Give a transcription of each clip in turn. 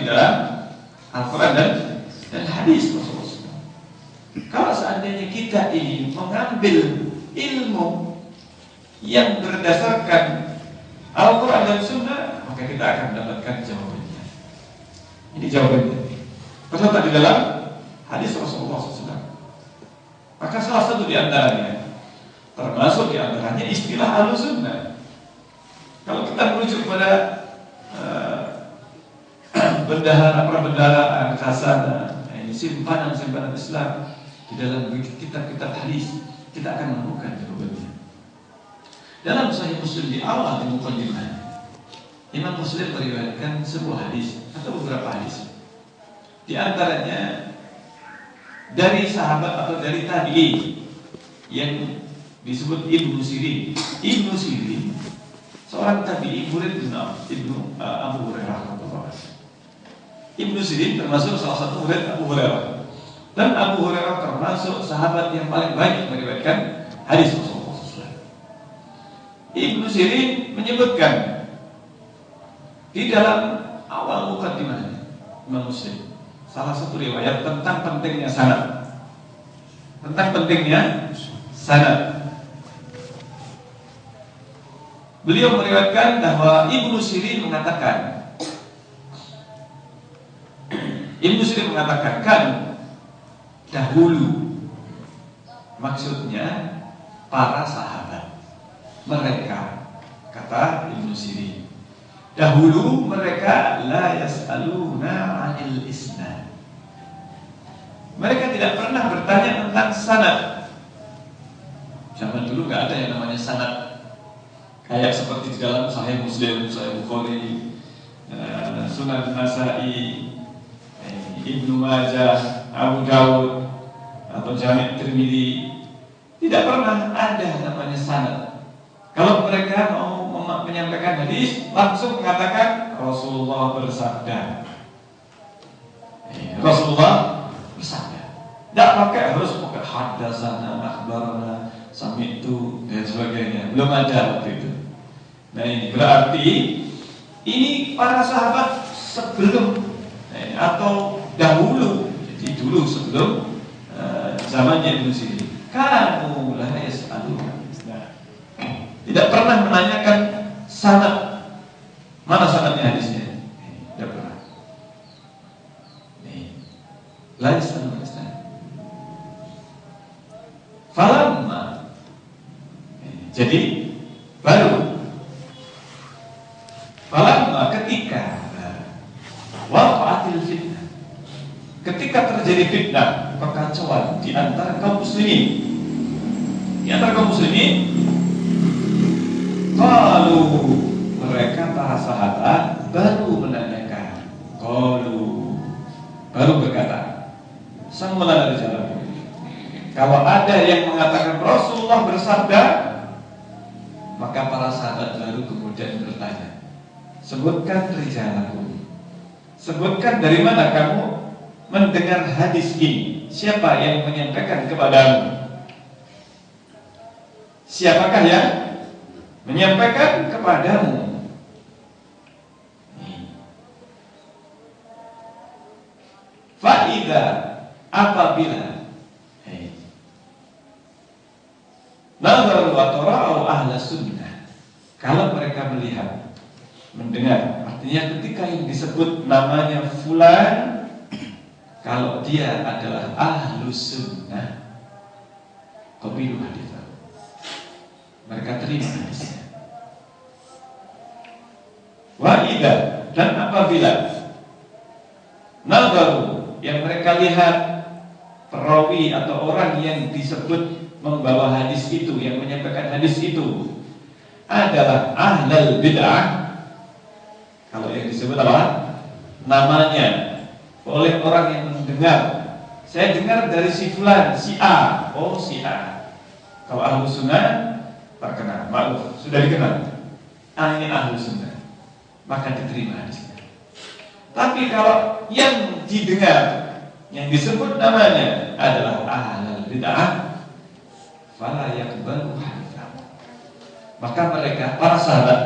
di dalam Al-Quran dan hadis Rasulullah SAW. Kalau seandainya kita ini mengambil ilmu yang berdasarkan Al-Quran dan Sunnah, maka kita akan mendapatkan jawabannya. Ini jawabannya terletak di dalam hadis Rasulullah SAW. Maka salah satu di antaranya, termasuk di antaranya istilah Ahlussunnah. Kalau kita merujuk pada perbendaharaan khasana, ini simpanan-simpanan Islam di dalam kitab-kitab hadis, kita akan menemukan jawabannya. Dalam Sahih Muslim di awal di muqaddimah, Imam Muslim meriwayatkan sebuah hadis atau beberapa hadis. Di antaranya dari sahabat atau dari tabi'in yang disebut Ibnu Sirin. Ibnu Sirin seorang tabi'in murid Ibnu Abu Hurairah. Ibnu Sirin termasuk salah satu murid Abu Hurairah. Dan Abu Hurairah termasuk sahabat yang paling banyak meriwayatkan hadis Rasulullah SAW. Ibnu Sirin menyebutkan di dalam awal muqaddimah Imam Muslim salah satu riwayat tentang pentingnya sanad. Tentang pentingnya sanad. Beliau meriwayatkan bahwa Ibnu Sirin mengatakan kan dahulu, maksudnya para sahabat, mereka, kata Ibnu Sirin, dahulu mereka la yas'aluna 'anil isnad. Mereka tidak pernah bertanya tentang sanad. Zaman dulu nggak ada yang namanya sanad. Kayak seperti di dalam Sahih Muslim, Sahih Bukhari, Sunan Nasa'i, Ibnu Majah, Abu Dawud, atau Jami' Tirmidzi, tidak pernah ada namanya sanad. Kalau mereka mau menyampaikan hadis, langsung mengatakan Rasulullah bersabda. Rasulullah bersabda. Tidak pakai harus pakai hadatsana, akhbarana, sami'tu dan sebagainya. Belum ada waktu itu. Nah ini berarti ini para sahabat sebelum atau dahulu, jadi dulu sebelum zamannya Ibnu Sirin, kanu la yas'aluna. Tidak pernah menanyakan sanad. Mana sanadnya hadisnya? Tidak pernah. La yas'aluna. Falamma, jadi baru falamma ketika waqa'atil fitnah, ketika terjadi fitnah, kekacauan di antara kaum muslimin, qalu, mereka para sahabat baru menanyakan, baru berkata, semula dari jalan. Kalau ada yang mengatakan Rasulullah bersabda, maka para sahabat baru kemudian bertanya, sebutkan rijalakum, sebutkan dari mana kamu mendengar hadis ini, siapa yang menyampaikan kepadamu, siapakah yang menyampaikan kepadamu. Fa'idha, apabila nazaru wa tara'u ahla sunnah, kalau mereka melihat, mendengar, artinya ketika yang disebut namanya fulan, kalau dia adalah ahlu sunnah, qabilu haditha, mereka terima hadisnya. Wa idza, dan apabila nazaru, yang mereka lihat perawi atau orang yang disebut membawa hadis itu, yang menyampaikan hadis itu adalah ahlul bid'ah, kalau yang disebut apa? Namanya oleh orang yang mendengar, saya dengar dari si fulan, si A, oh si A. Kalau ahlu sunnah terkenal, maklum, sudah dikenal, ini ahlu sunnah, maka diterima hadisnya. Tapi kalau yang didengar, yang disebut namanya adalah ahlul bid'ah, fala yaqbalu haditsahu, maka mereka para sahabat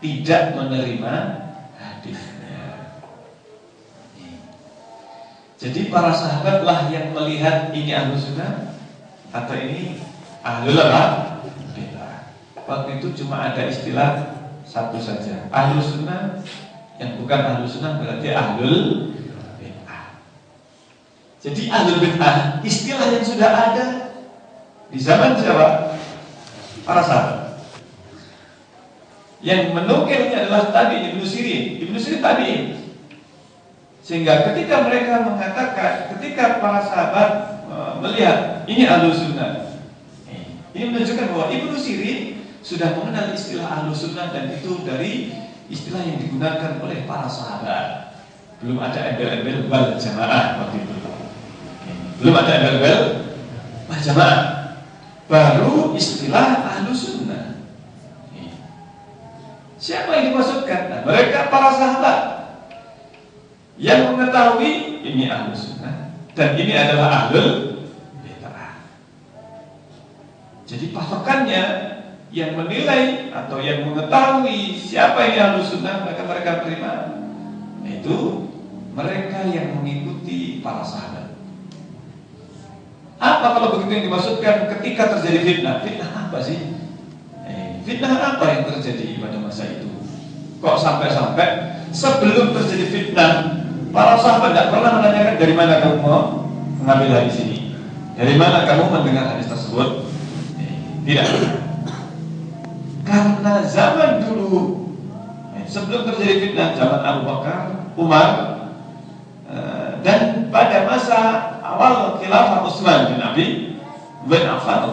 tidak menerima hadisnya. Jadi para sahabatlah yang melihat ini Ahlus Sunnah atau ini Ahlul Bid'ah. Waktu itu cuma ada istilah satu saja, Ahlus Sunnah. Yang bukan Ahlus Sunnah berarti Ahlul Bid'ah. Jadi Ahlul Bid'ah istilah yang sudah ada di zaman siapa? Para sahabat. Yang menukilnya adalah tabi'in, Ibnu Sirin. Ibnu Sirin tabi'in. Sehingga ketika mereka mengatakan, ketika para sahabat melihat ini Ahlus Sunnah, ini menunjukkan bahwa Ibnu Sirin sudah mengenal istilah Ahlus Sunnah, dan itu dari istilah yang digunakan oleh para sahabat. Belum ada embel-embel wal jamaah waktu itu. Belum ada embel-embel wal jamaah. Baru istilah Ahlus Sunnah. Siapa yang dimaksudkan? Nah, mereka para sahabat yang mengetahui ini Ahlus Sunnah dan ini adalah Ahlul Bid'ah. Jadi patokannya yang menilai atau yang mengetahui siapa yang Ahlus Sunnah, maka mereka terima, itu mereka yang mengikuti para sahabat. Apa kalau begitu yang dimaksudkan ketika terjadi fitnah? Fitnah apa sih? Fitnah apa yang terjadi pada masa itu? Kok sampai-sampai sebelum terjadi fitnah para sahabat tidak pernah menanyakan dari mana kamu mau mengambil hadis ini, dari mana kamu mendengar hadis tersebut? Tidak. Karena zaman dulu sebelum terjadi fitnah, zaman Abu Bakar, Umar, dan pada masa awal khilafah Utsman bin Affan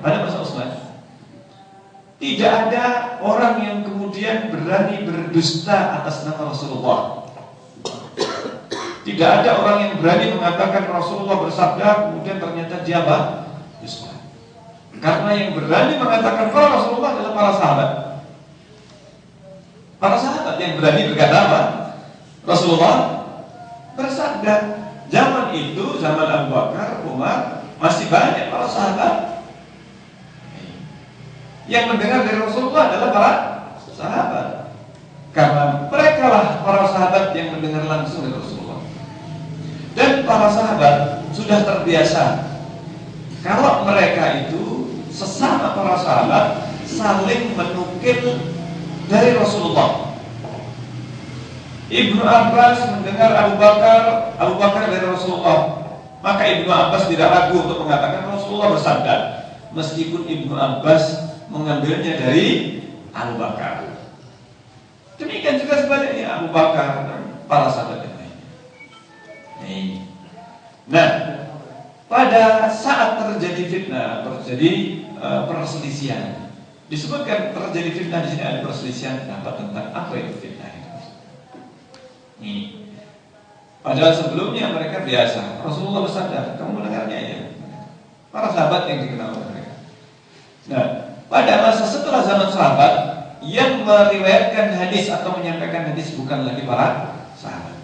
pada masa Utsman, tidak ada orang yang kemudian berani berdusta atas nama Rasulullah. Tidak ada orang yang berani mengatakan Rasulullah bersabda kemudian ternyata dia dusta. Karena yang berani mengatakan kalau Rasulullah adalah para sahabat. Para sahabat yang berani berkata apa? Rasulullah bersabda. Zaman itu, zaman Abu Bakar, Umar, masih banyak para sahabat yang mendengar dari Rasulullah adalah para sahabat. Karena mereka lah para sahabat yang mendengar langsung dari Rasulullah. Dan para sahabat sudah terbiasa kalau mereka itu sesama para sahabat saling menukil dari Rasulullah. Ibnu Abbas mendengar Abu Bakar dari Rasulullah, maka Ibnu Abbas tidak ragu untuk mengatakan Rasulullah bersabda, meskipun Ibnu Abbas mengambilnya dari Abu Bakar. Demikian juga sebaliknya Abu Bakar dan para sahabat yang lainnya. Nah, pada saat terjadi fitnah, terjadi perselisihan, disebutkan terjadi fitnah di sini ada perselisihan pendapat tentang apa itu fitnah itu. Padahal sebelumnya mereka biasa. Rasulullah bersabda, kamu mendengarnya ya. Para sahabat yang dikenal oleh mereka. Nah, pada masa setelah zaman sahabat, yang meriwayatkan hadis atau menyampaikan hadis bukan lagi para sahabat.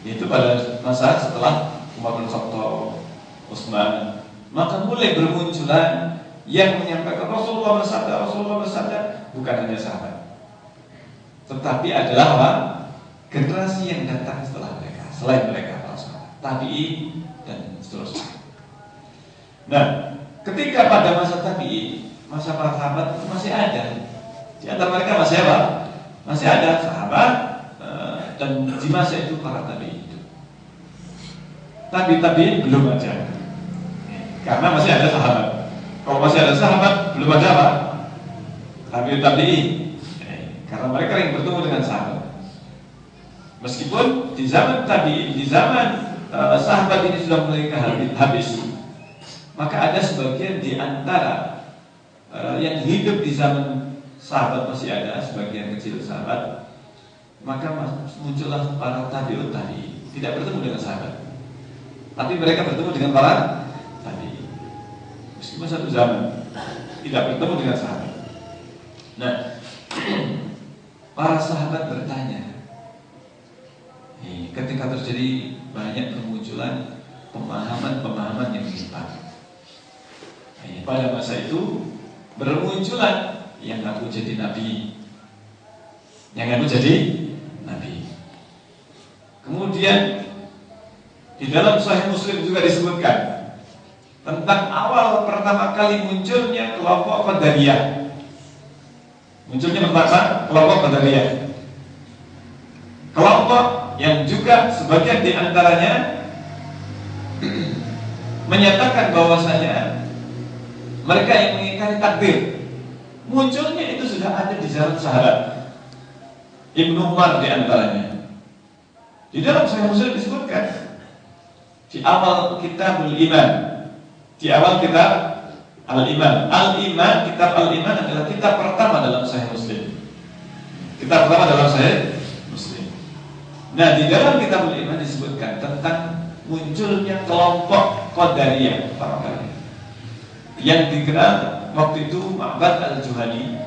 Itu pada masa setelah Umar bin Khattab, Utsman, maka mulai bermunculan yang menyampaikan Rasulullah bersabda bukan hanya sahabat, tetapi adalah apa? Generasi yang datang setelah mereka, selain mereka para sahabat, tabi'in dan seterusnya. Nah, ketika pada masa tabi'in, masa para sahabat itu masih ada. Di antara mereka masih apa? Masih ada sahabat, dan di masa itu para tabi'in itu. Tabi'in belum ada, karena masih ada sahabat. Kalau masih ada sahabat, belum ada apa? Tabi'in, karena mereka yang bertemu dengan sahabat. Meskipun di zaman tabi'in, di zaman sahabat ini sudah mulai habis, maka ada sebagian di antara yang hidup di zaman sahabat masih ada sebagian kecil sahabat, maka muncullah para tabi'ut tabi'in, tidak bertemu dengan sahabat, tapi mereka bertemu dengan para tabi'in. Meskipun satu zaman tidak bertemu dengan sahabat. Nah, para sahabat bertanya, ketika terjadi banyak kemunculan pemahaman-pemahaman yang menyimpang. Pada masa itu bermunculan yang ngaku jadi nabi, yang ngaku jadi nabi. Kemudian di dalam Sahih Muslim juga disebutkan tentang awal pertama kali munculnya kelompok Qadariyah. Munculnya pertama kelompok Qadariyah, kelompok yang juga sebagian di antaranya menyatakan bahwasanya mereka yang mengingkari takdir. Munculnya itu sudah ada di zaman sahabat. Ibnu Umar di antaranya. Di dalam Sahih Muslim disebutkan di awal Kitabul Iman, di awal kitab Al-Iman. Al-Iman, kitab Al-Iman adalah kitab pertama dalam Sahih Muslim. Kitab pertama dalam Sahih Muslim. Nah, di dalam kitab Al-Iman disebutkan tentang munculnya kelompok Qadariyah pertama kali, yang dikenal waktu itu Ma'bad al-Juhani,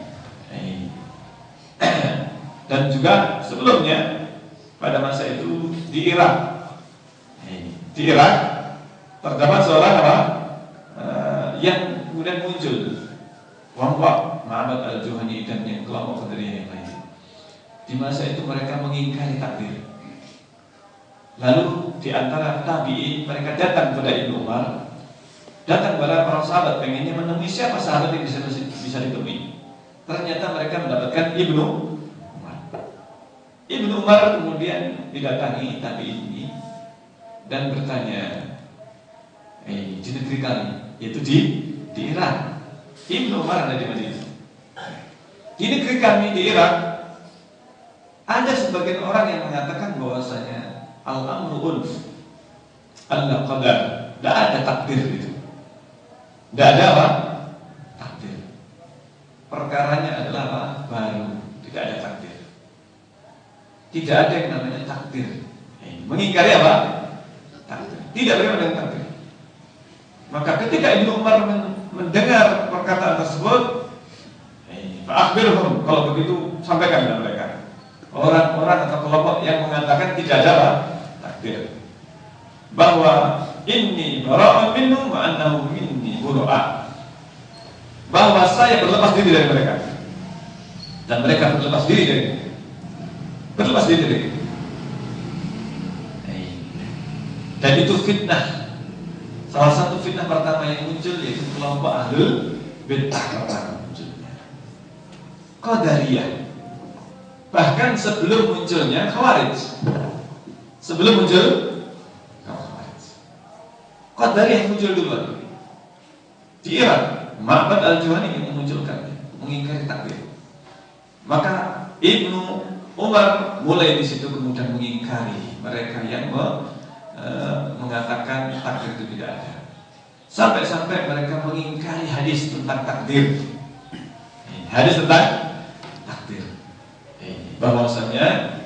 dan juga sebelumnya pada masa itu di Irak. Di Irak terdapat seorang yang kemudian muncul kelompok Ma'bad al-Juhani dan yang kelompok Qadariyah yang lain. Di masa itu mereka mengingkari takdir. Lalu di antara tabi'in mereka datang kepada Ibnu Umar, datang kepada para sahabat, pengennya menemui siapa sahabat yang bisa ditemui. Ternyata mereka mendapatkan Ibnu Umar. Ibnu Umar kemudian didatangi tabi'in ini dan bertanya, di negeri kami, yaitu di Irak. Ibnu Umar ada di Madinah. Di negeri kami di Irak ada sebagian orang yang mengatakan bahwasanya al-amru unf, Allah qadar, tidak ada takdir itu. Tidak ada apa? Takdir. Perkaranya adalah apa? Baru, tidak ada takdir. Tidak ada yang namanya takdir. Mengingkari apa? Takdir. Tidak ada yang namanya takdir. Maka ketika Ibnu Umar mendengar perkataan tersebut, fa'akhbirhum, kalau begitu sampaikan kepada mereka. Orang-orang atau kelompok yang mengatakan tidak ada apa? Takdir, bahwa inni bara'un minhum wa annahum minni bura'a, bahwa saya berlepas diri dari mereka dan mereka berlepas diri dari dan itu fitnah. Salah satu fitnah pertama yang muncul yaitu kelompok ahlul bid'ah pertama munculnya Qadariyah. Bahkan sebelum munculnya Khawarij, sebelum muncul Khawarij, Qadariyah muncul duluan. Di Irak, Ma'bad al-Juhani yang memunculkan, mengingkari takdir. Maka Ibnu Umar mulai di situ kemudian mengingkari mereka yang mengatakan takdir itu tidak ada. Sampai-sampai mereka mengingkari hadis tentang takdir. Hadis tentang takdir, bahwasanya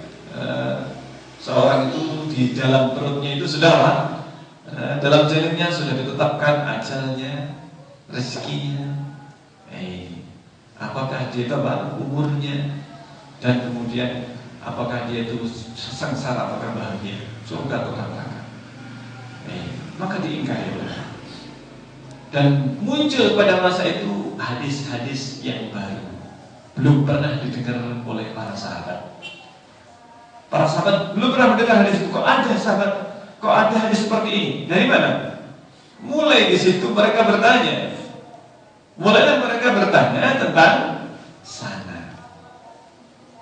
seorang itu di dalam perutnya itu sudah dalam janinnya sudah ditetapkan ajalnya, rezekinya, apakah dia itu umurnya, dan kemudian apakah dia itu sengsara, apakah bahagia, surga atau neraka. Maka diingkari oleh, dan muncul pada masa itu hadis-hadis yang baru, belum pernah didengar oleh para sahabat. Para sahabat belum pernah mendengar hadis itu. Kok ada sahabat, kok ada hadis seperti ini? Dari mana? Mulai di situ mereka bertanya. Mulailah mereka bertanya tentang sana.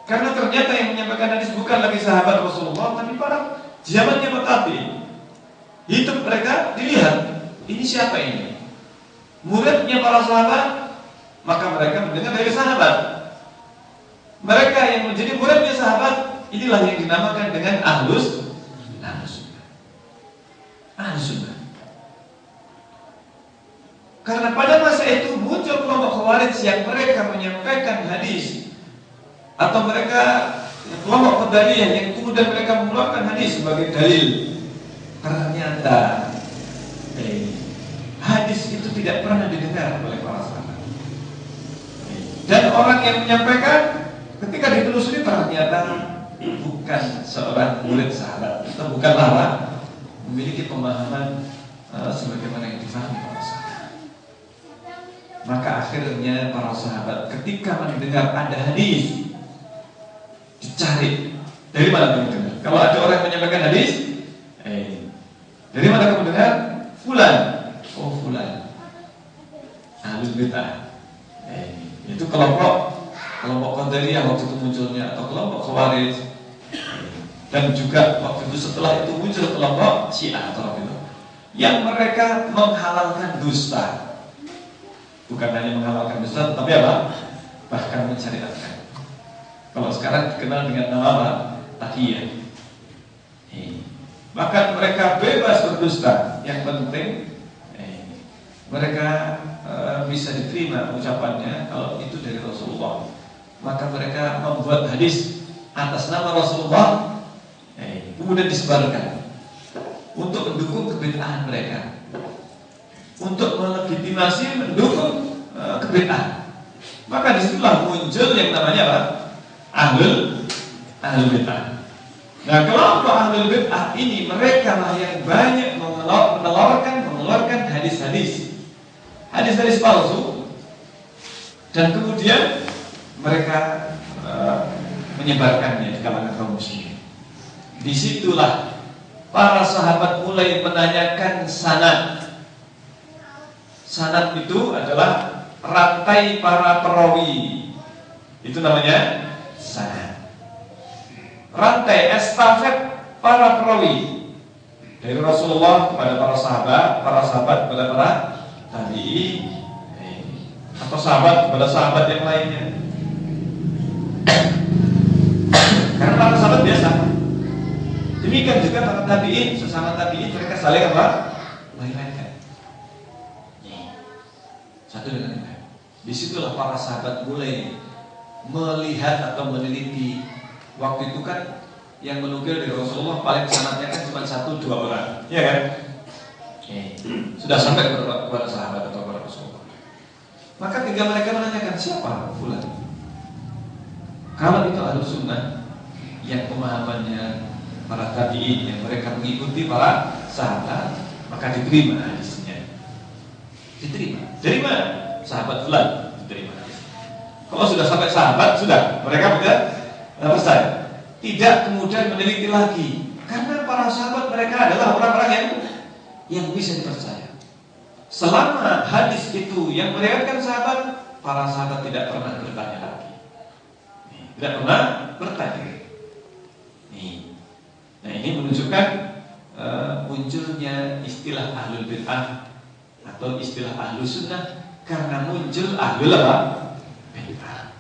Karena ternyata yang menyampaikan hadis bukan lagi sahabat Rasulullah, tapi para zamannya tabi'in. Hidup mereka dilihat, ini siapa ini? Muridnya para sahabat, maka mereka mendengar dari sahabat. Mereka yang menjadi muridnya sahabat, inilah yang dinamakan dengan ahlus sunnah. Karena pada masa itu muncul kelompok Khawarij yang mereka menyampaikan hadis, atau mereka kelompok Qadariyah yang kemudian mereka mengeluarkan hadis sebagai dalil. Ternyata hadis itu tidak pernah didengar oleh para sahabat. Dan orang yang menyampaikan ketika ditelusuri ternyata bukan seorang murid sahabat, atau bukanlah memiliki pemahaman sebagaimana yang difahami para sahabat. Maka akhirnya para sahabat ketika mendengar ada hadis, dicari dari mana mendengar. Kalau ada orang yang menyampaikan hadis, dari mana kamu dengar? Fulan. Oh fulan. Ahlul bid'ah. Itu kelompok Qadariyah waktu itu munculnya, atau kelompok Khawarij. Dan juga waktu itu setelah itu muncul kelompok Syiah atau Rafidhah yang mereka menghalalkan dusta. Bukan hanya menghalalkan dusta, tetapi apa? Bahkan mensyariatkan. Kalau sekarang dikenal dengan nama apa? Taqiyah. Bahkan mereka bebas berdusta. Yang penting mereka bisa diterima ucapannya kalau itu dari Rasulullah. Maka mereka membuat hadis atas nama Rasulullah, kemudian disebarkan untuk mendukung kebid'ahan mereka, untuk melegitimasi mendukung kebid'ahan. Maka disitulah muncul yang namanya apa? Ahlul bid'ah. Nah, kelompok ahlul bid'ah ini mereka lah yang banyak mengeluarkan hadis-hadis palsu, dan kemudian mereka menyebarkannya di kalangan kaum muslimin. Disitulah para sahabat mulai menanyakan sanad. Sanad itu adalah rantai para perawi. Itu namanya sanad. Rantai estafet para perawi dari Rasulullah kepada para sahabat kepada para tabi'in, atau sahabat kepada sahabat yang lainnya. Karena para sahabat biasa. Demikian juga para tabi'in, sesama tabi'in mereka saling apa? Meriwayatkan. Satu dengan yang lain. Disitulah para sahabat mulai melihat atau meneliti. Waktu itu kan yang menukil dari Rasulullah paling sanadnya kan cuma 1-2 orang, ya kan? Sudah sampai kepada sahabat atau kepada Rasulullah. Maka tinggal mereka menanyakan, siapa fulan? Kalau itu Ahlus Sunnah yang pemahamannya para tabi'in, yang mereka mengikuti para sahabat, maka diterima hadisnya. Diterima. Dari mana? Sahabat fulan diterima hadisnya. Kalau sudah sampai sahabat, sudah mereka sudah percaya. Tidak kemudian meneliti lagi, karena para sahabat mereka adalah orang-orang yang bisa dipercaya. Selama hadis itu yang meriwayatkan sahabat, para sahabat tidak pernah bertanya lagi. Tidak pernah bertanya. Nah, ini menunjukkan munculnya istilah ahlul bid'ah atau istilah ahlus sunnah karena muncul ahlul bid'ah.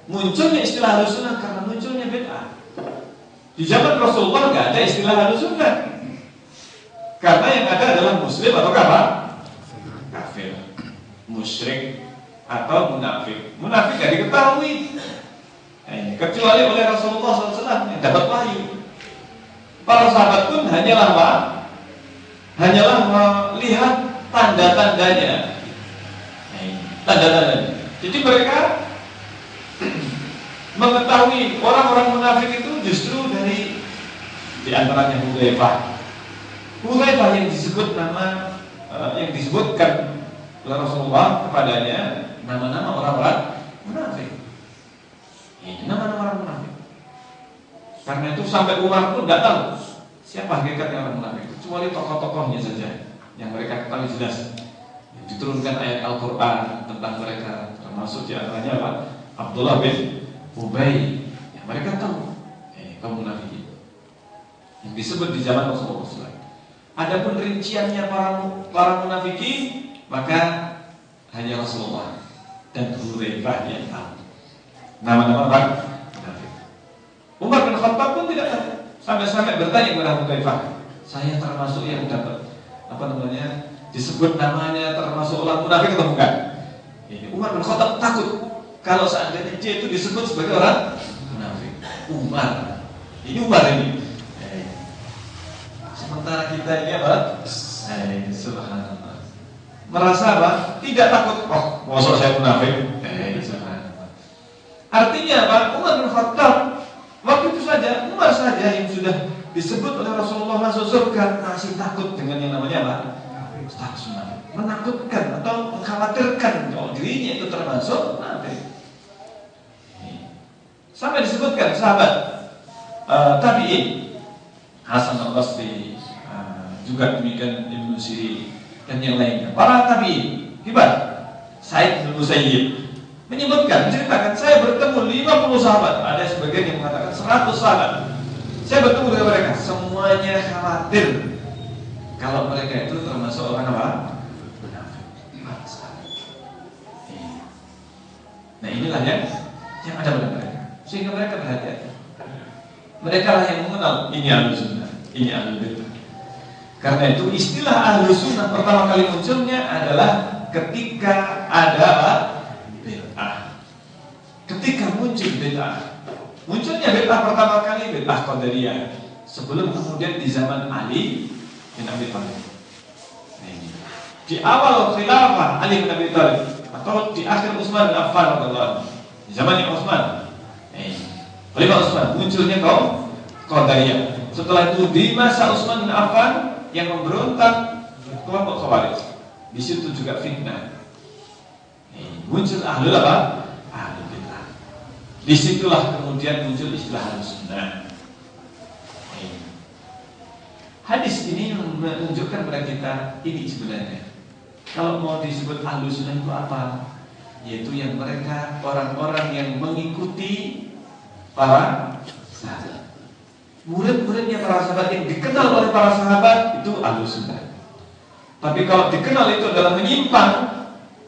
Munculnya istilah ahlus sunnah karena munculnya bid'ah. Di zaman Rasulullah nggak ada istilah ahlus sunnah, karena yang ada adalah muslim atau apa? Kafir, musyrik atau munafik. Munafik nggak diketahui, kecuali oleh Rasulullah SAW yang dapat wahyu. Para sahabat pun hanyalah apa? Hanyalah melihat tanda-tandanya. Tanda-tandanya. Jadi mereka mengetahui orang-orang munafik itu justru dari antaranya Hudzaifah yang disebut nama yang disebutkan oleh Rasulullah kepadanya nama-nama orang-orang munafik. Ini nama-nama orang munafik. Karena itu sampai Umar pun tidak tahu siapa hakikatnya orang munafik itu, kecuali tokoh-tokohnya saja yang mereka ketahui jelas. Diturunkan ayat Al-Quran tentang mereka, termasuk di antaranya apa? Abdullah bin Ubay. Ya, mereka tahu kaum munafik yang disebut di zaman Rasulullah SAW. Adapun rinciannya para munafikin, maka hanya Rasulullah dan Hudzaifah yang tahu nama-nama orang munafik. Umar bin Khattab pun tidak tahu. Sampai-sampai bertanya kepada Hudzaifah, saya termasuk yang dapat disebut namanya termasuk orang munafik atau bukan? Umar bin Khattab takut kalau seandainya dia itu disebut sebagai orang munafik. Ini Umar ini. Sementara kita ini apa? Subhanallah. Merasa apa? Tidak takut. Oh, maksud saya munafik. Subhanallah. Artinya apa? Umar bin Khattab waktu itu saja, Umar saja yang sudah disebut oleh Rasulullah masuk surga masih takut dengan yang namanya apa? Status munafik. Menakutkan atau mengkhawatirkan kalau dirinya itu termasuk munafik. Sampai disebutkan sahabat tabi'in, Hasan al-Basri, juga demikian Ibnu Sirin dan yang lainnya. Para tabi'in hebat. Sa'id bin Musayyib menceritakan, saya bertemu 50 sahabat, ada sebagian yang mengatakan 100 sahabat. Saya bertemu dengan mereka, semuanya khawatir kalau mereka itu termasuk orang apa? Munafik. Nah inilah yang ada pada mereka, sehingga mereka berhati-hati. Mereka lah yang mengenal ini ahlus sunnah, ini ahlul bid'ah. Karena itu istilah ahlus sunnah pertama kali munculnya adalah ketika ada bid'ah. Ketika muncul bid'ah, munculnya bid'ah pertama kali bid'ah Qadariyah. Sebelum kemudian di zaman Ali bin Abi Thalib. Di awal khilafah Ali bin Abi Thalib atau di akhir Utsman bin Affan radhiyallahu anhu. Di zamannya Utsman. Khalifah Utsman munculnya kaum Qadariyah. Setelah itu di masa Utsman bin Affan yang memberontak kelompok Khawarij. Di situ juga fitnah. Muncul ahlul apa? Ahlul bid'ah. Disitulah kemudian muncul istilah ahlus sunnah. Hadis ini menunjukkan kepada kita ini sebenarnya. Kalau mau disebut ahlus sunnah itu apa? Yaitu yang mereka orang-orang yang mengikuti para sahabat. Murid-muridnya para sahabat yang dikenal oleh para sahabat itu ahlus sunnah. Tapi kalau dikenal itu adalah menyimpang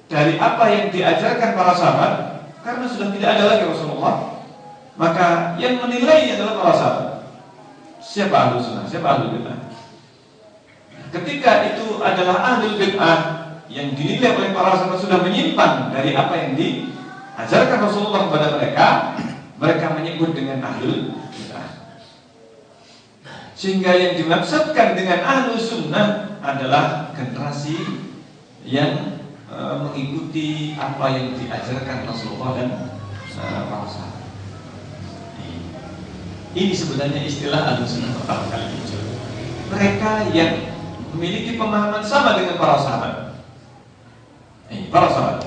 dari apa yang diajarkan para sahabat, karena sudah tidak ada lagi Rasulullah, maka yang menilai adalah para sahabat. Siapa ahlus sunnah? Siapa ahlul bid'ah? Ketika itu adalah ahlul bid'ah yang dinilai oleh para sahabat sudah menyimpang dari apa yang diajarkan Rasulullah kepada mereka, mereka menyebut dengan ahlul bid'ah. Sehingga yang dimaksudkan dengan ahlus sunnah adalah generasi yang mengikuti apa yang diajarkan Rasulullah dan para sahabat. Ini sebenarnya istilah ahlus sunnah pertama kali muncul. Mereka yang memiliki pemahaman sama dengan para sahabat. Para sahabat.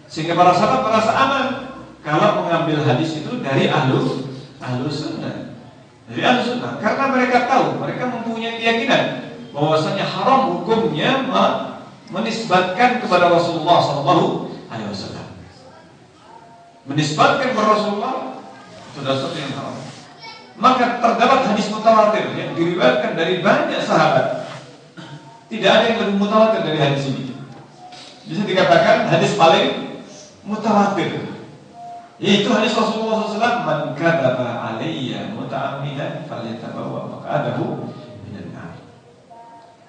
Sehingga para sahabat merasa aman kalau mengambil hadis itu dari ahlus sunnah. Dari ahlus sunnah, karena mereka tahu, mereka mempunyai keyakinan bahwasanya haram hukumnya menisbatkan kepada Rasulullah SAW. Menisbatkan kepada Rasulullah itu adalah sesuatu yang haram. Maka terdapat hadis mutawatir yang diriwayatkan dari banyak sahabat. Tidak ada yang lebih mutawatir dari hadis ini. Bisa dikatakan hadis paling mutawatir, yaitu hadis Rasulullah SAW, man kadzaba alayya muta'ammidan falyatabawwa maq'adahu minan nar.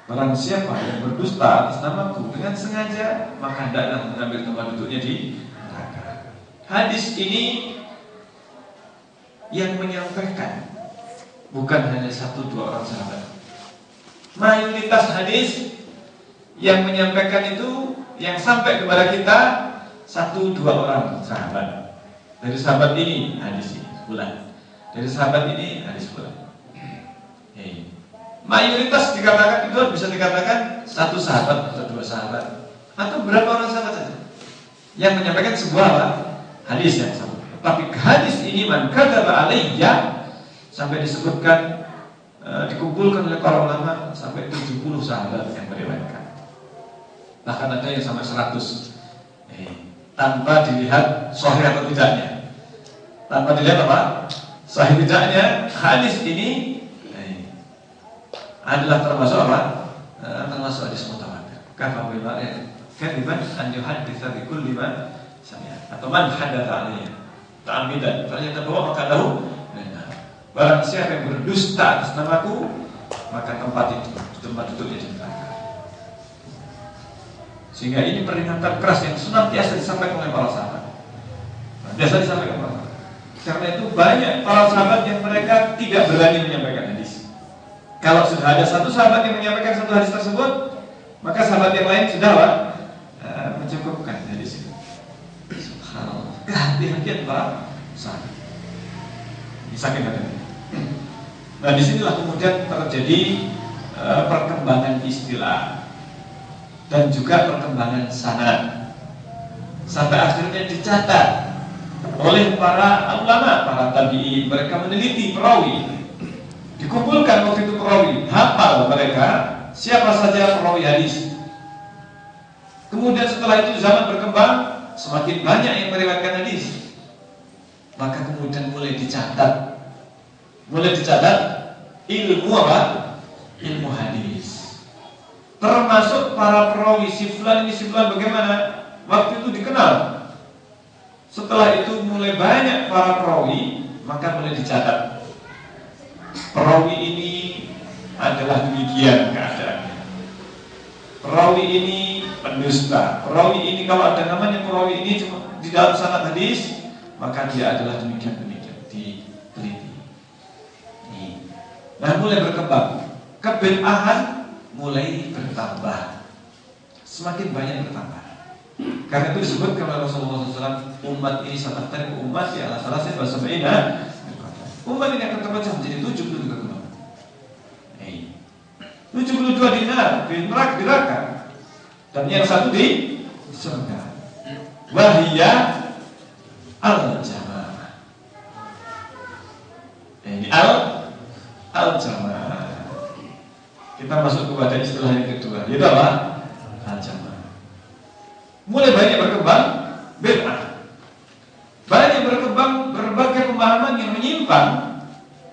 Barang siapa yang berdusta atas namaku dengan sengaja, maka hendaklah mengambil tempat duduknya di neraka. Hadis ini yang menyampaikan bukan hanya 1-2 orang sahabat. Mayoritas hadis yang menyampaikan itu yang sampai kepada kita 1-2 orang sahabat. Dari sahabat ini hadis ini bulan. Dari sahabat ini hadis bulan. Mayoritas dikatakan itu bisa dikatakan 1 sahabat atau 2 sahabat atau berapa orang sahabat saja yang menyampaikan sebuah hadis yang sama. Tapi hadis ini man kadzaba alayya sampai disebutkan dikumpulkan oleh para ulama sampai 70 sahabat yang meriwayatkan. Bahkan ada yang sampai 100. Tanpa dilihat sahih atau tidaknya. Tanpa dilihat apa? Sahih tidaknya hadis ini adalah termasuk apa? Termasuk hadis mutawatir. Kafa bil mar'i kadiban an yuhadditsa bi kulli ma sami'a. Atau man hadatsa alayhi ta'ammidan falyatabawwa maq'adahu minan nar. Barang siapa yang berdusta atas namaku, maka tempat duduknya di neraka. Sehingga ini peringatan keras yang senantiasa disampaikan oleh para sahabat. Biasa disampaikan para sahabat. Karena itu banyak para sahabat yang mereka tidak berani menyampaikan hadis. Kalau sudah ada 1 sahabat yang menyampaikan 1 hadis tersebut, maka sahabat yang lain sudah mencukupkan hadis itu. Subhanallah. Kehati-hatian para sahabat. Sakit hati. Nah, disinilah kemudian terjadi perkembangan istilah dan juga perkembangan sanad sampai akhirnya dicatat oleh para ulama, para tabi'in. Mereka meneliti perawi, dikumpulkan waktu itu perawi, hafal mereka siapa saja perawi hadis. Kemudian setelah itu zaman berkembang, semakin banyak yang meriwayatkan hadis, maka kemudian mulai dicatat ilmu apa? Ilmu hadis. Termasuk para perawi si fulan bagaimana? Waktu itu dikenal. Setelah itu mulai banyak para perawi, maka mulai dicatat. Perawi ini adalah demikian keadaannya. Perawi ini pendusta. Perawi ini kalau ada namanya perawi ini cuma di dalam sanad hadis, maka dia adalah demikian diteliti. Nah, mulai berkembang. Kebid'ahan mulai bertambah. Semakin banyak bertambah. Karena itu disebutkan oleh Rasulullah SAW, umat ini sataftar umat ya ala salah saya bahasa Baina. Umat ini akan terpecah menjadi 72 golongan. 72 di neraka dan yang satu di surga. Wahia al-jamaah. Ini al-jamaah. Kita masuk kepada istilah yang kedua, yaitu apa? Al-jamaah. Mulai banyak berkembang bid'ah. Banyak berkembang berbagai pemahaman yang menyimpang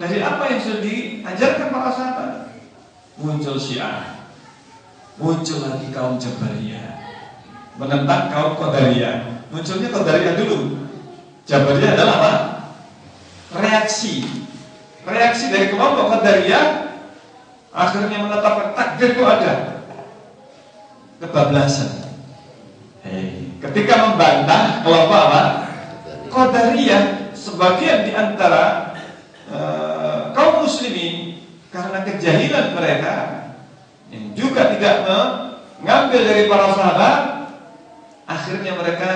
dari apa yang sudah diajarkan para sahabat. Muncul Syiah, muncul lagi kaum Jabariyah, menentang kaum Qadariyah. Munculnya Qadariyah dulu. Jabariyah adalah apa? Reaksi dari kelompok Qadariyah, akhirnya menetapkan takdir itu ada. Kebablasan. Ketika membantah kelompok apa? Qadariyah, sebagian di antara kaum muslimin karena kejahilan mereka yang juga tidak mengambil dari para sahabat, akhirnya mereka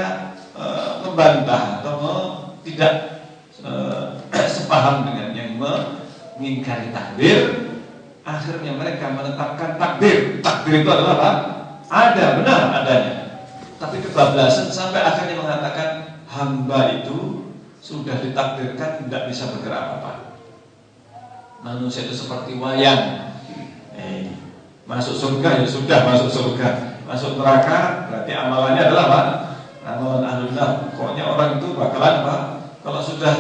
membantah atau tidak sepaham dengan yang mengingkari takdir. Akhirnya mereka menetapkan takdir. Takdir itu adalah apa? Ada, benar adanya. Tapi kebablasan sampai akhirnya mengatakan hamba itu sudah ditakdirkan tidak bisa bergerak apa-apa. Manusia itu seperti wayang. Masuk surga ya sudah masuk surga. Masuk neraka berarti amalannya adalah apa? Amalan ahlul nar. Pokoknya orang itu bakalan apa? Kalau sudah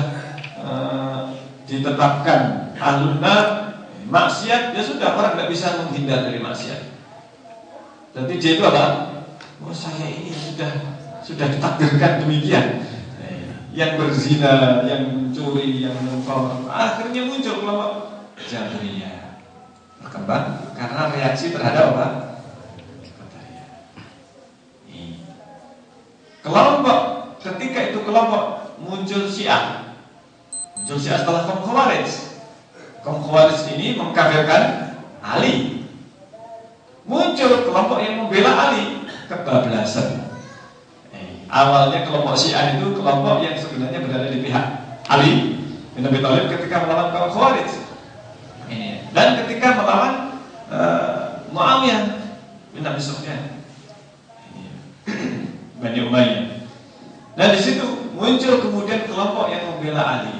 ditetapkan ahlul nar, maksiat ya sudah, orang tidak bisa menghindar dari maksiat. Jadi dia itu apa? Oh, saya ini sudah ditakdirkan demikian. Yang berzina, yang mencuri, yang mengkor, akhirnya muncul kelompok Jabariyah. Berkembang karena reaksi terhadap apa? Kelompok, ketika itu kelompok muncul Syiah. Muncul Syiah setelah kaum Khawarij. Kaum Khawarij ini mengkafirkan Ali. Muncul kelompok yang membela Ali. Kebablasan. Awalnya kelompok Syiah itu kelompok yang sebenarnya berada di pihak Ali bin Abi Thalib ketika melawan kaum Khawarij. Dan ketika melawan Muawiyah bin Abi Sufyan, Bani Umayyah. Dan di situ muncul kemudian kelompok yang membela Ali.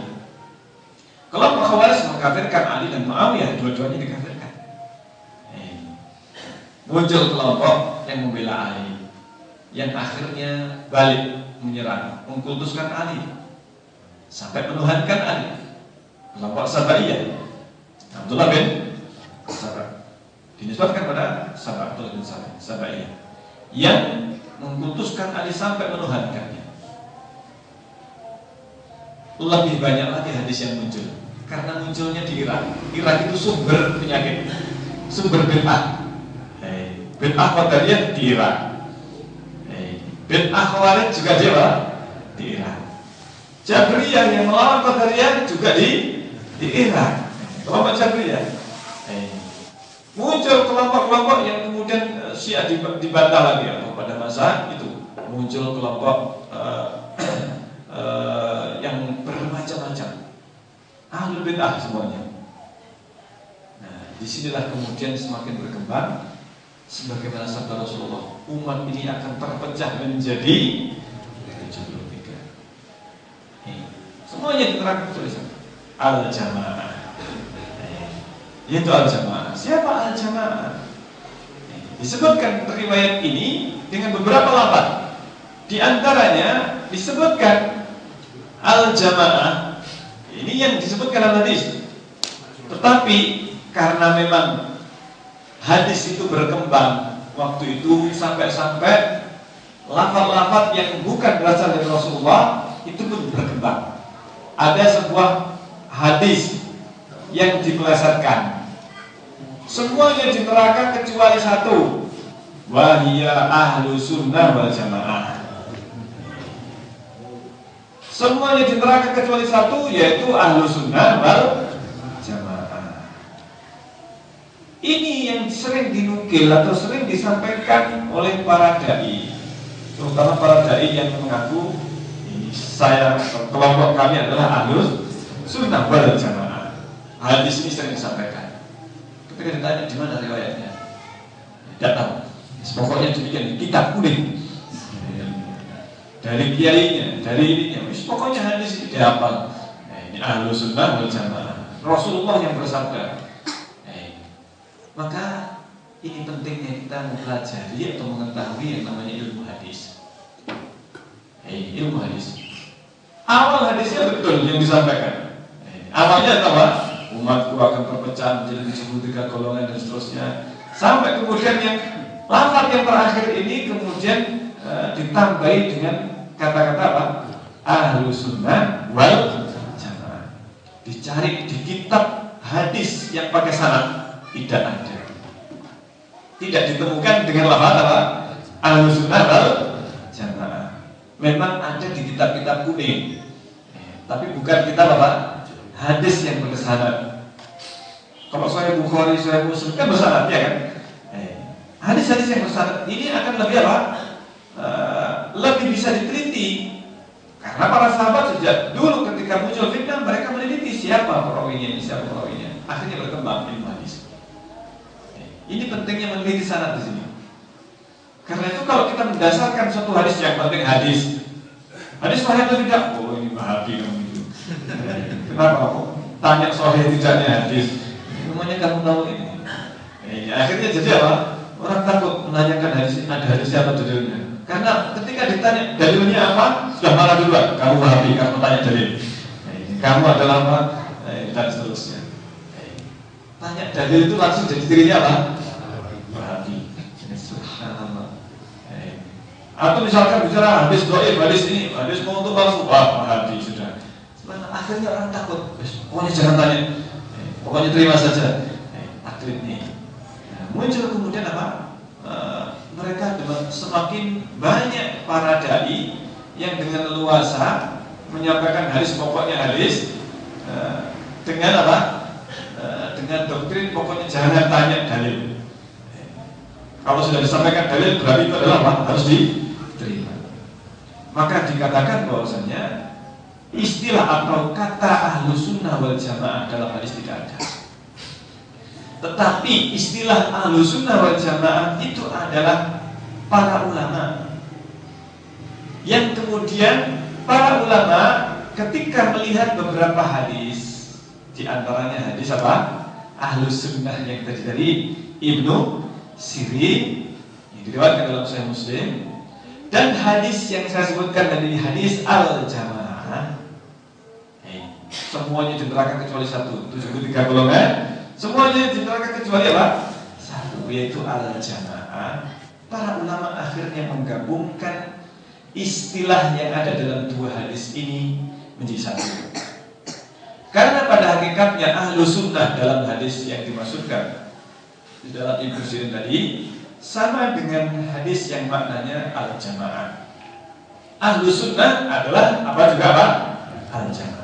Kelompok Khawarij mengkafirkan Ali dan Muawiyah, dua-duanya dikafirkan. Muncul kelompok yang membela Ali, yang akhirnya balik menyerang, mengkultuskan Ali sampai menuhankan Ali. Kelompok Sabaiyah, Abdullah bin Sabah, dinisbatkan pada Sabah, Abdullah bin Sabaiyah, yang mengkultuskan Ali sampai menuhankannya. Lebih banyak lagi hadis yang muncul karena munculnya di Irak. Irak itu sumber penyakit, sumber bid'ah. Bid'ah Qadariyah di Irak. Bid'ah Khawarij juga di Irak. Jabriyah yang melawan Qadariyah juga di Irak. Kelompok Jabriyah. Muncul kelompok-kelompok yang kemudian Syiah dibantah lagi atau pada masa itu muncul kelompok yang bermacam-macam. Ahlul bid'ah semuanya. Nah, disinilah kemudian semakin berkembang. Sebagaimana sabda Rasulullah, umat ini akan terpecah menjadi 73. semuanya di neraka kecuali satu. Al-jamaah. Itu al-jamaah. Siapa al-jamaah? Disebutkan riwayat ini dengan beberapa lafaz. Di antaranya disebutkan al-jamaah. Ini yang disebutkan dalam hadis. Tetapi karena memang hadis itu berkembang waktu itu sampai-sampai lafaz-lafaz yang bukan berasal dari Rasulullah itu pun berkembang. Ada sebuah hadis yang dipelesetkan. Semuanya di neraka kecuali satu. Wahia ahlu sunnah wal jamaah. Semuanya di neraka kecuali satu, yaitu ahlu sunnah wal jamaah. Ini yang sering dinukil atau sering disampaikan oleh para dai, terutama para dai yang mengaku saya, kelompok kami adalah ahlu sunnah wal jamaah. Hadis ini sering disampaikan. Ketika ditanya di mana riwayatnya, tidak tahu. Pokoknya demikian, kitab kuning dari kiainya, dari ininya. Pokoknya hadis ini dihafal. Ini ahlu sunnah wal jamaah. Rasulullah yang bersabda. Maka ini pentingnya kita mempelajari atau mengetahui yang namanya ilmu hadis. Ilmu hadis. Awal hadisnya betul yang disampaikan. Awalnya apa? Umatku akan terpecah menjadi 73 golongan dan seterusnya. Sampai kemudian yang lafaz yang terakhir ini kemudian ditambahi dengan kata-kata apa? Ahlu sunnah wal jamaah. Dicari di kitab hadis yang pakai sanad tidak ada. Tidak ditemukan dengan lafaz apa? Ahlu sunnah wal jamaah. Memang ada di kitab-kitab kuning, tapi bukan kitab apa? Hadis yang bersanad. Kalau saya Bukhari, saya Muslim kan bersanad ya kan? Hadis-hadis yang bersanad ini akan lebih apa? Lebih bisa diteliti. Karena para sahabat sejak dulu ketika muncul fitnah mereka meneliti siapa perawinya, siapa perawinya. Akhirnya berkembang ilmu hadis. Ini pentingnya meneliti sanad di sini. Karena itu kalau kita mendasarkan suatu hadis yang penting hadis sahih atau tidak? Oh ini Wahabi kamu itu. Kenapa kok tanya sahih tidaknya hadis? Semuanya kamu tahu ini. Akhirnya jadi apa? Orang takut menanyakan hadis, ada hadis apa dalilnya? Karena ketika ditanya dalilnya apa, sudah marah duluan. Kamu Wahabi, kamu tanya dalil. Kamu adalah apa? Dan seterusnya. Tanya dalil itu langsung jadi dirinya apa? Wahabi. Atau misalkan bicara hadis doib, hadis ini, hadis mau untuk palsu, wah Wahabi sudah. Akhirnya orang takut. Pokoknya jangan tanya, pokoknya terima saja. Taklid nih. Muncul kemudian apa? Mereka semakin banyak para dai yang dengan leluasa menyampaikan hadis, pokoknya hadis dengan apa? Dengan doktrin pokoknya jangan tanya dalil. Kalau sudah disampaikan dalil berarti itu adalah apa? Harus diterima. Maka dikatakan bahwasanya istilah atau kata ahlu sunnah wal jamaah dalam hadis tidak ada. Tetapi istilah ahlu sunnah wal jamaah itu adalah para ulama yang kemudian para ulama ketika melihat beberapa hadis, di antaranya hadis apa? Ahlu sunnah yang tadi dari Ibnu Sirin yang diriwayatkan dalam Sahih Muslim, dan hadis yang saya sebutkan tadi hadis al-jamaah. Semuanya di neraka kecuali satu, 73 golongan. Semuanya di neraka kecuali apa? Satu, yaitu al-jamaah. Para ulama akhirnya menggabungkan istilah yang ada dalam dua hadis ini menjadi satu. Karena pada hakikatnya ahlu sunnah dalam hadis yang dimaksudkan di dalam Ibnu Sirin tadi sama dengan hadis yang maknanya al-jamaah. Ahlu sunnah adalah apa juga apa? Al-jamaah.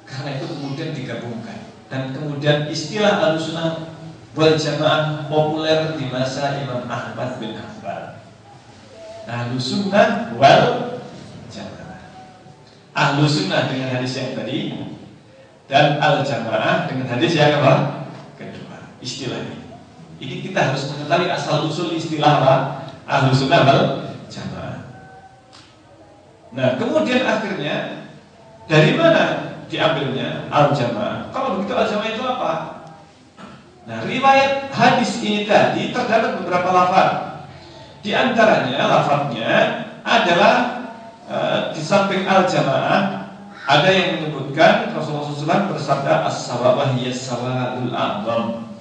Karena itu kemudian digabungkan. Dan kemudian istilah ahlu sunnah wal jamaah populer di masa Imam Ahmad bin Hanbal. Ahlu sunnah wal jamaah. Ahlu sunnah dengan hadis yang tadi, dan al-jamaah dengan hadis yang apa? Kedua. Istilah ini kita harus mengetahui asal usul istilah apa? Ahlu sunnah wal jamaah. Nah kemudian akhirnya Dari mana diambilnya al-jamaah? Kalau begitu al-jamaah itu apa? Nah, riwayat hadis ini tadi terdapat beberapa lafaz. Di antaranya lafaznya adalah di samping al-jamaah ada yang menyebutkan Rasulullah SAW bersabda as-sawabah hiya-sawadul a'zam,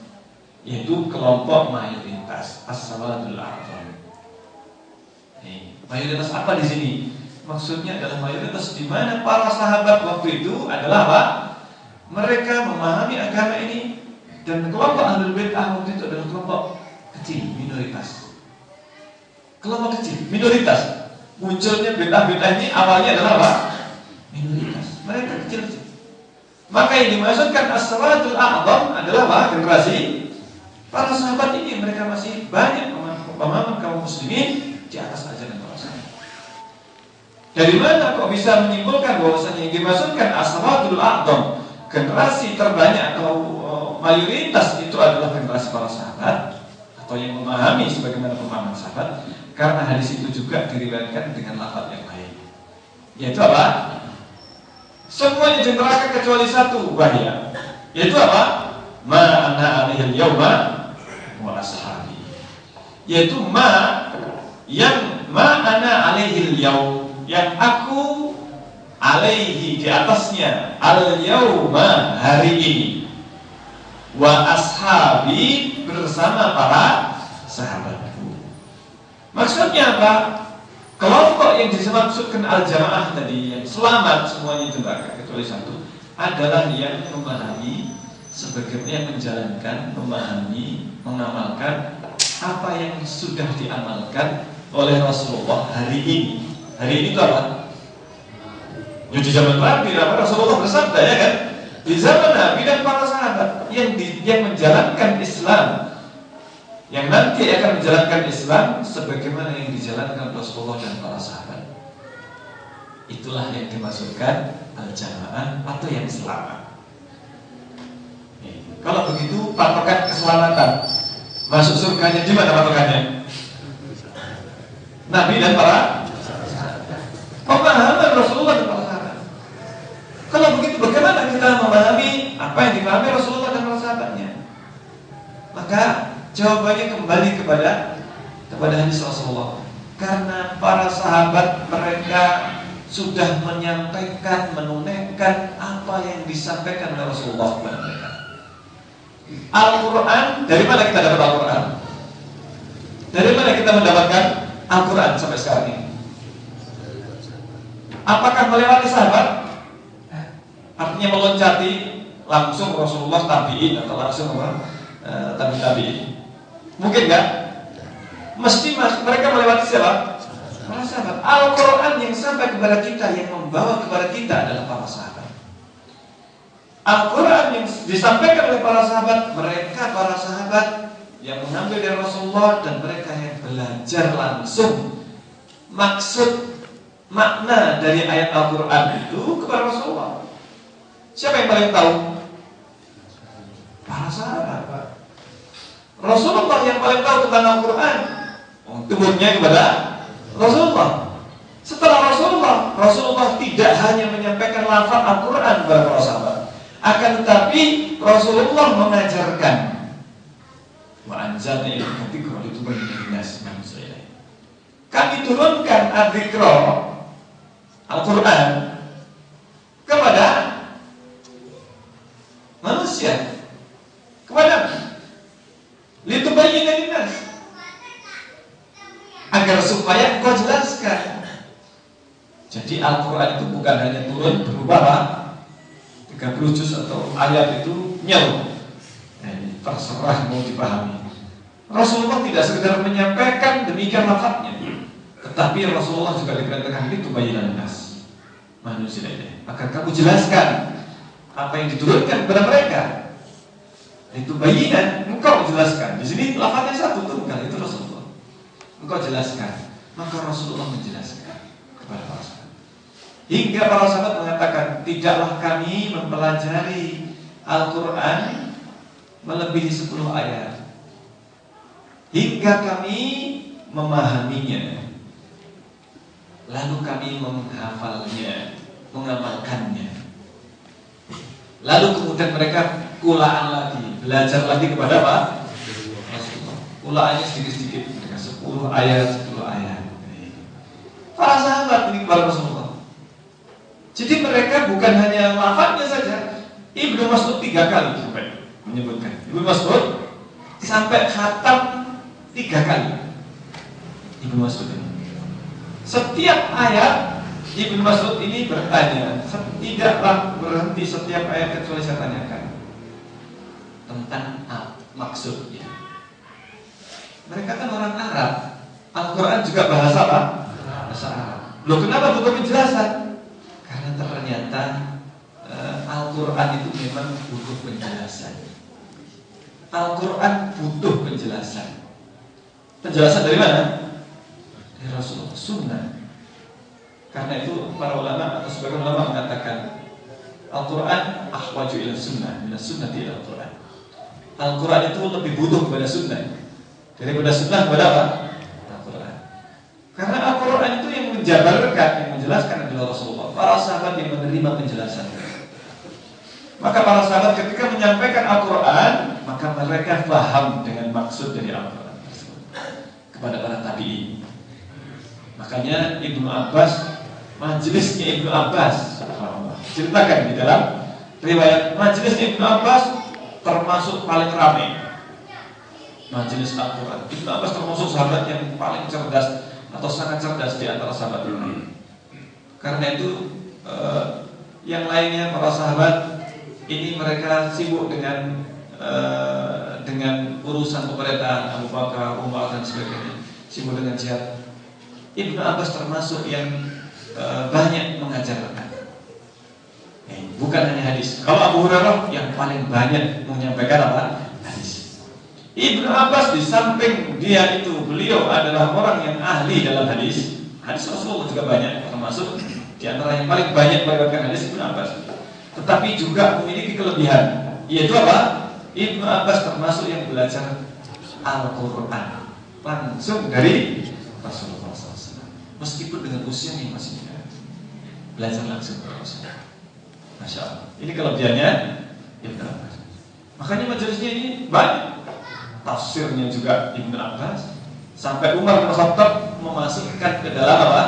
yaitu kelompok mayoritas as-sawadul a'zam. Mayoritas apa di sini? Maksudnya adalah mayoritas di mana para sahabat waktu itu adalah apa? Mereka memahami agama ini, dan kelompok ahlul bid'ah waktu itu adalah kelompok kecil, minoritas. Kelompok kecil, minoritas. Munculnya bid'ah-bid'ah ini awalnya adalah apa? Minoritas. Mereka kecil-kecil. Maka yang dimaksudkan as-sawadul a'zam adalah apa? Generasi para sahabat ini. Mereka masih banyak pemahaman kaum muslimin di atas ajaran para sahabat. Dari mana kok bisa menyimpulkan bahwasanya yang dimaksudkan as-sawadul a'zam, generasi terbanyak atau mayoritas itu adalah generasi para sahabat atau yang memahami sebagaimana pemahaman sahabat? Karena hadis itu juga diriwayatkan dengan lafaz yang lain, yaitu apa? Semuanya di neraka kecuali satu bahaya, yaitu apa? Ma ana alaihi yauma wa ashabi, yaitu yang ma ana alaihi yaum, yang aku alaihi di atasnya, al yauma hari ini, wa ashabi bersama para sahabatku. Maksudnya apa? Kelompok yang dimaksudkan al-jamaah tadi, yang selamat semuanya itu neraka kecuali satu, adalah yang memahami sebagaimana, yang menjalankan, memahami, mengamalkan apa yang sudah diamalkan oleh Rasulullah hari ini. Hari ini itu apa? Ya, di zaman Nabi, Rasulullah bersabda, ya kan? Di zaman Nabi dan para sahabat yang menjalankan Islam, yang nanti akan menjalankan Islam sebagaimana yang dijalankan Rasulullah dan para sahabat. Itulah yang dimaksudkan al-jamaah atau yang selamat. Kalau begitu, patokan keselamatan masuk surganya di mana patokannya? Nabi dan para pemahaman Rasulullah dan para sahabat. Kalau begitu, bagaimana kita memahami apa yang dipahami Rasulullah dan para sahabatnya? Maka jawabannya kembali kepada hadis Rasulullah. Karena para sahabat mereka sudah menyampaikan, menunaikan apa yang disampaikan oleh Rasulullah kepada mereka. Al-Quran, dari mana kita dapat Al-Quran? Dari mana kita mendapatkan Al-Quran sampai sekarang ini? Apakah melewati sahabat? Artinya meloncati langsung Rasulullah, tabi'in, atau langsung tabi'in? Mungkin enggak? Mesti mereka melewati siapa? Para sahabat. Al-Quran yang sampai kepada kita, yang membawa kepada kita adalah para sahabat. Al-Quran yang disampaikan oleh para sahabat, mereka para sahabat yang mengambil dari Rasulullah, dan mereka yang belajar langsung maksud makna dari ayat Al-Quran itu kepada Rasulullah. Siapa yang paling tahu? Para sahabat. Rasulullah yang paling tahu tentang Al-Quran, turunnya kepada Rasulullah. Setelah Rasulullah tidak hanya menyampaikan lafaz Al-Quran kepada para sahabat, akan tetapi Rasulullah mengajarkan wa anzalna ilaika dzikra litubayyina lin-nasi ma nuzila ilaihim. Kami turunkan adzikra Al-Quran kepada manusia, kepada litubayyina lin-nas, agar supaya engkau jelaskan. Jadi Al-Quran itu bukan hanya turun berupa 30 juz atau ayat itu nyawa. Terserah mau dipahami. Rasulullah tidak sekedar menyampaikan demikian lafaznya, tetapi Rasulullah juga diperintahkan itu bayinan nas manusia ini, agar kamu jelaskan apa yang diturunkan kepada mereka. Itu bayinan, engkau jelaskan. Di sini lafaznya satu tuh, bukan itu Rasulullah. Engkau jelaskan. Maka Rasulullah menjelaskan kepada para sahabat. Hingga para sahabat mengatakan, tidaklah kami mempelajari Al-Quran melebihi 10 ayat hingga kami memahaminya, lalu kami menghafalnya. mengamalkannya. Lalu kemudian mereka kulaan lagi, belajar lagi kepada apa? Rasulullah. Kulaannya sedikit-sedikit, mereka 10 ayat, 10 ayat. Para sahabat ini kepada Rasulullah. Jadi mereka bukan hanya lafadznya saja. Ibnu Mas'ud 3 kali sampai menyebutkan. Ibnu Mas'ud sampai khatam 3 kali. Ibnu Mas'ud ini. Setiap ayat Ibnu Mas'ud ini bertanya, tidaklah berhenti setiap ayat kecuali saya tanyakan tentang maksudnya. Mereka kan orang Arab, Al-Quran juga bahasa apa? Bahasa Arab. Loh, kenapa butuh penjelasan? Karena ternyata Al-Quran itu memang butuh penjelasan. Al-Quran butuh penjelasan. Penjelasan dari mana? Dari Rasulullah, Sunnah. Karena itu para ulama atau sebagian ulama mengatakan Al-Quran ahwaju ila sunnah, min sunnati ila Al-Quran. Al-Quran itu lebih butuh kepada sunnah daripada sunnah kepada apa? Al-Quran. Karena Al-Quran itu yang menjabarkan, yang menjelaskan adalah Rasulullah. Para sahabat yang menerima penjelasan. Maka para sahabat ketika menyampaikan Al-Quran, maka mereka paham dengan maksud dari Al-Quran kepada para tabi'in. Makanya Ibnu Abbas, majelisnya Ibnu Abbas ceritakan di dalam riwayat majelisnya Ibnu Abbas termasuk paling ramai. Majelis Al-Quran, Ibnu Abbas termasuk sahabat yang paling cerdas atau sangat cerdas di antara sahabat yang lain. Karena itu yang lainnya para sahabat ini mereka sibuk dengan urusan pemerintahan, Abu Bakar, Umar dan sebagainya, sibuk dengan jihad. Ibnu Abbas termasuk yang banyak mengajarkan. Bukan hanya hadis. Kalau Abu Hurairah yang paling banyak menyampaikan apa? Hadis. Ibnu Abbas di samping dia itu beliau adalah orang yang ahli dalam hadis. Hadis Rasulullah juga banyak, termasuk di antara yang paling banyak meriwayatkan hadis Ibnu Abbas. Tetapi juga memiliki kelebihan, yaitu apa? Ibnu Abbas termasuk yang belajar Al-Quran langsung dari Rasulullah SAW. Meskipun dengan usia yang masih muda, belajar langsung dari Rasulullah. Masya Allah. Ini kelebihannya Ibnu Abbas. Makanya majelisnya ini banyak. Tafsirnya juga Ibnu Abbas. Sampai Umar bin Khattab memasukkan ke dalam apa?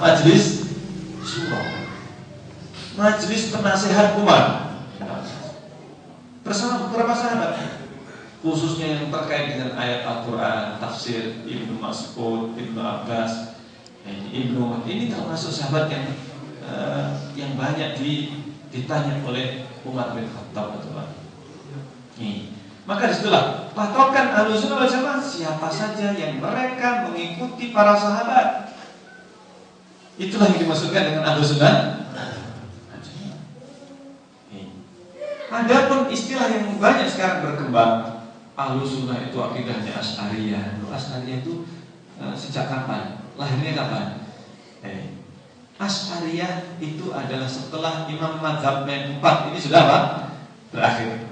Majelis surah, majelis penasihat Umar bersama beberapa sahabat, khususnya yang terkait dengan ayat Al-Quran, tafsir Ibnu Mas'ud, Ibnu Abbas, ini termasuk sahabat yang banyak ditanya oleh Umar bin Khattab. Maka disitulah patokan Ahlussunnah wal Jamaah, siapa saja yang mereka mengikuti para sahabat. Itulah yang dimaksudkan dengan Ahlussunnah. Adapun istilah yang banyak sekarang berkembang, Ahlussunnah itu akidahnya Asy'ariyah. Asy'ariyah itu sejak kapan? Lahirnya kapan? Asy'ariyah itu adalah setelah Imam Madzhab yang 4 ini sudah apa? Berakhir.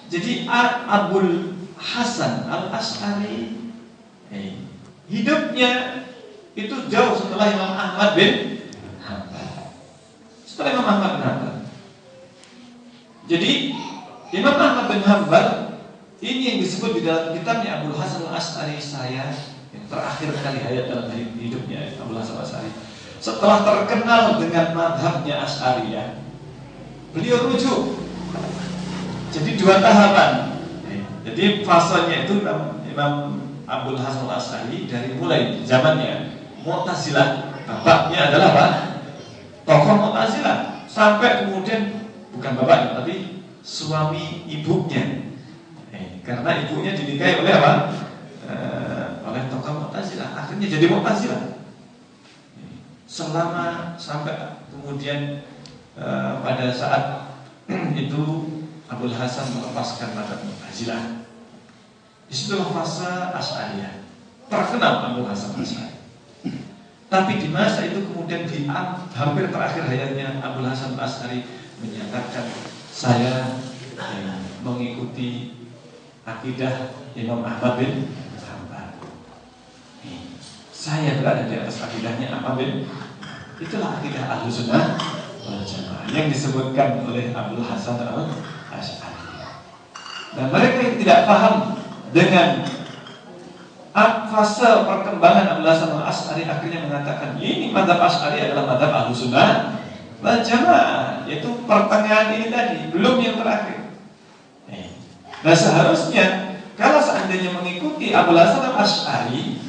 Jadi Abul Hasan Al-Asy'ari hidupnya itu jauh setelah Imam Ahmad bin Hanbal. Setelah Imam Ahmad bin Hanbal. Jadi Imam Ahmad bin Hanbal ini yang disebut di dalam kitabnya Abul Hasan Al-Asy'ari, saya yang terakhir kali hayat dalam hidupnya Abul Hasan Al-Asy'ari. Setelah terkenal dengan madhabnya Asy'ariyah, beliau rujuk. Jadi 2 tahapan. Jadi fasenya itu Imam Abul Hasan Al-Asy'ari dari mulai zamannya Mu'tazilah, bapaknya adalah apa? Tokoh Mu'tazilah, sampai kemudian bukan bapaknya tapi suami ibunya. Karena ibunya dinikahi oleh apa? Oleh tokoh Mu'tazilah, akhirnya jadi Mu'tazilah. Selama sampai kemudian pada saat itu Abul Hasan melepaskan madhab Mu'tazilah. Disitulah fase Asy'ariyah. Terkenal Abul Hasan Asy'ari. Tapi di masa itu kemudian di hampir terakhir hayatnya Abul Hasan Asy'ari menyatakan, saya mengikuti akidah Imam Ahmad bin Hanbal. Saya berada di atas akidahnya Ahmad bin Hanbal. Itulah akidah Ahlussunnah wal Jamaah yang disebutkan oleh Abdul Hasan al-Asy'ari. Dan mereka yang tidak paham dengan fase perkembangan Abdul Hasan al-Asy'ari akhirnya mengatakan ini mazhab Asy'ari adalah mazhab Ahlussunnah wal Jamaah, yaitu pertengahan ini tadi, belum yang terakhir. Nah seharusnya kalau seandainya mengikuti Abdul Hasan al-Asy'ari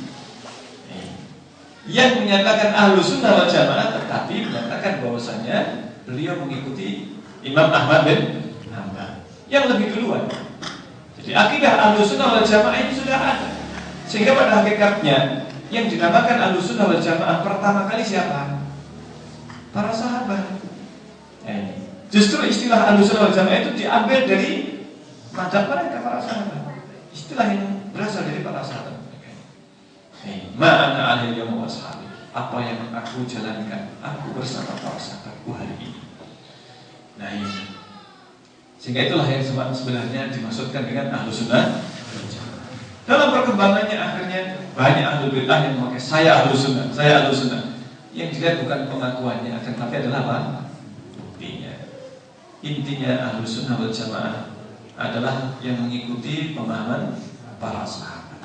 yang menyatakan Ahlussunnah wal Jamaah, tetapi menyatakan bahwasanya beliau mengikuti Imam Ahmad bin Hanbal yang lebih duluan. Jadi akidah Ahlussunnah wal Jamaah ini sudah ada. Sehingga pada hakikatnya yang dinamakan Ahlussunnah wal Jamaah pertama kali siapa? Para sahabat. Justru istilah Ahlussunnah wal Jamaah itu diambil dari mazhab mereka, para sahabat. Istilah yang berasal dari para sahabat. Ma'ana alil yawm wa ashabi, apa yang aku jalankan, aku bersama para sahabatku hari ini. Nah ini, sehingga itulah yang sebenarnya dimaksudkan dengan Ahlussunnah. Dalam perkembangannya akhirnya banyak ahlu bid'ah yang memakai saya Ahlussunnah, saya Ahlussunnah. Yang dilihat bukan pengakuannya, akan tapi adalah apa? Buktinya. Intinya Ahlussunnah wal Jamaah adalah yang mengikuti pemahaman para sahabat.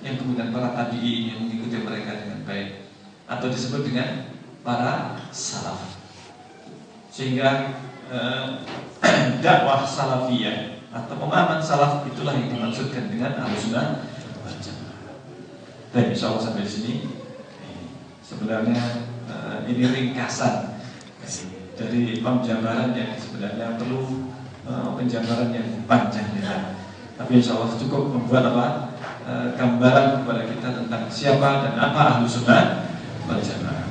Yang kemudian para tabi'in yang mengikuti mereka dengan baik, atau disebut dengan para salaf. Sehingga dakwah salafiyah atau pemahaman salaf itulah yang dimaksudkan dengan Ahlussunnah wal Jamaah. Dan insyaallah sampai di sini sebenarnya ini ringkasan dari pemjabaran yang sebenarnya perlu penjabaran yang panjang ya. Tapi insyaallah cukup membuat gambaran kepada kita tentang siapa dan apa Ahlussunnah wal Jamaah.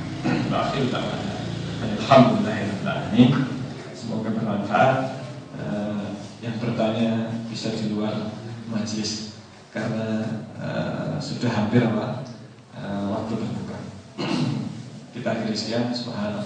Akhir da'wana alhamdulillahirabbil alamin. Semoga bermanfaat. Yang bertanya bisa di luar majelis karena sudah hampir waktu berbuka. Kita akhiri sekian. Subhanallah.